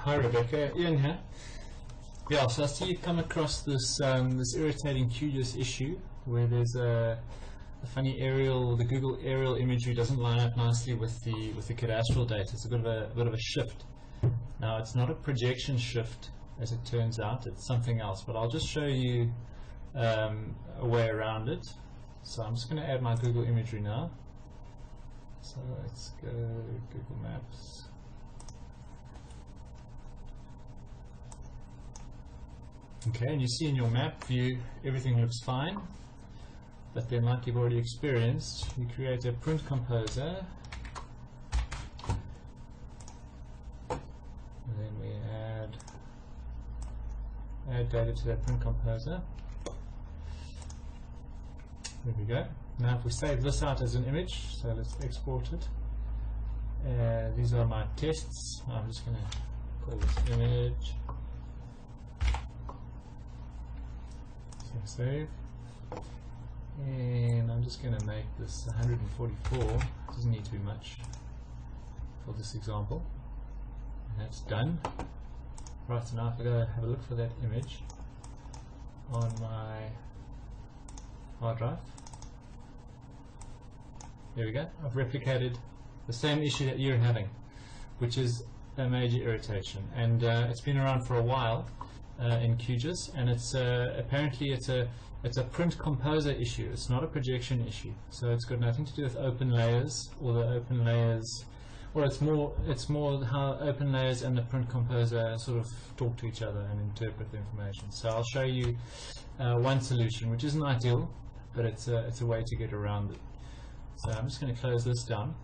Hi Rebecca, Ian here. Yeah, so I see you've come across this this irritating QGIS issue where there's a funny aerial, the Google aerial imagery doesn't line up nicely with the cadastral data. It's a bit of a shift. Now it's not a projection shift as it turns out, it's something else, but I'll just show you a way around it. So I'm just going to add my Google imagery now. So let's go Google Maps. Okay, and you see in your map view everything looks fine, but then like you've already experienced, you create a print composer, and then we add data to that print composer. There we go. Now if we save this out as an image, so let's export it. These are my tests. I'm just going to call this image. Save, and I'm just going to make this 144. Doesn't need to be much for this example. And that's done. Right, so now if I go have a look for that image on my hard drive, there we go. I've replicated the same issue that you're having, which is a major irritation, and it's been around for a while. In QGIS, and it's apparently it's a print composer issue. It's not a projection issue. So it's got nothing to do with Openlayers or the Openlayers, or it's more how Openlayers and the print composer sort of talk to each other and interpret the information. So I'll show you one solution, which isn't ideal, but it's a way to get around it. So I'm just going to close this down.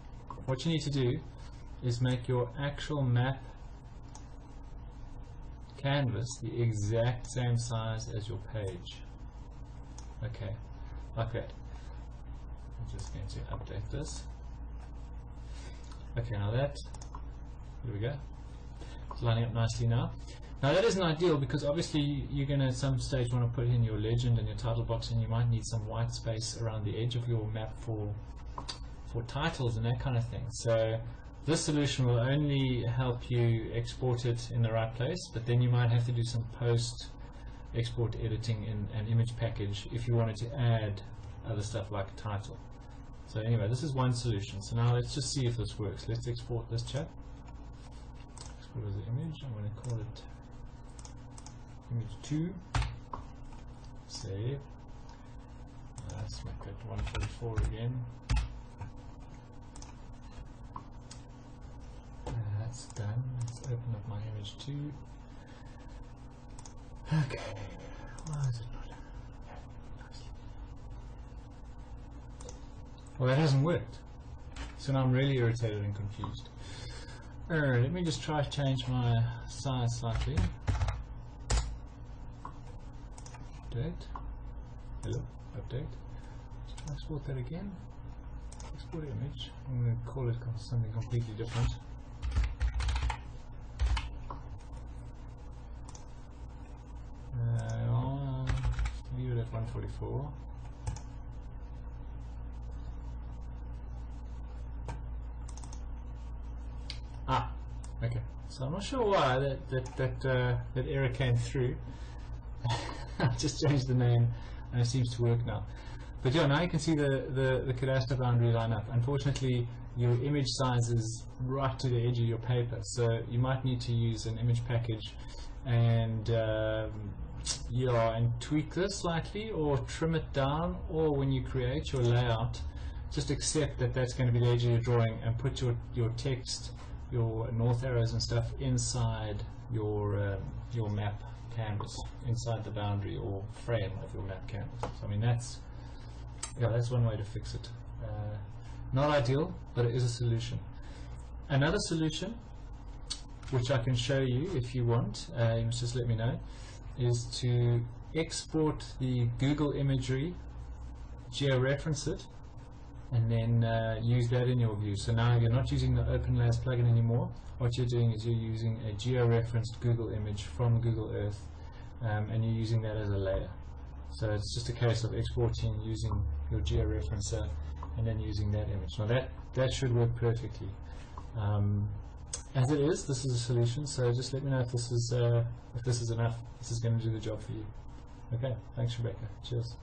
What you need to do is make your actual map canvas the exact same size as your page. Okay, like that. I'm just going to update this. Okay, now that, here we go. It's lining up nicely now. Now that isn't ideal because obviously you're going to at some stage want to put in your legend and your title box, and you might need some white space around the edge of your map for titles and that kind of thing. So this solution will only help you export it in the right place, but then you might have to do some post-export editing in an image package if you wanted to add other stuff like a title. So anyway, this is one solution. So now let's just see if this works. Let's export this chat. Export as an image. I'm going to call it image 2. Save. Let's make that 144 again. That's done. Let's open up my image 2. Okay. Why is it not? Well, that hasn't worked. So now I'm really irritated and confused. Alright, let me just try to change my size slightly. Update. Hello. Update. Let's export that again. Export image. I'm going to call it something completely different. Leave it at 144. Okay. So I'm not sure why that error came through. I just changed the name, and it seems to work now. But yeah, now you can see the cadastral boundary line up. Unfortunately, your image size is right to the edge of your paper, so you might need to use an image package and and tweak this slightly, or trim it down, or when you create your layout, just accept that that's going to be the edge of your drawing, and put your text, your north arrows and stuff inside your map canvas, inside the boundary or frame of your map canvas. So, I mean, that's one way to fix it. Not ideal, but it is a solution. Another solution, which I can show you if you want, you must just let me know, is to export the Google imagery, georeference it, and then use that in your view. So now you're not using the Openlayers plugin anymore. What you're doing is you're using a georeferenced Google image from Google Earth, and you're using that as a layer. So it's just a case of exporting using your georeferencer and then using that image. Now that should work perfectly. as it is, this is a solution, so just let me know if this is enough. This is going to do the job for you. Okay, thanks Rebecca. Cheers.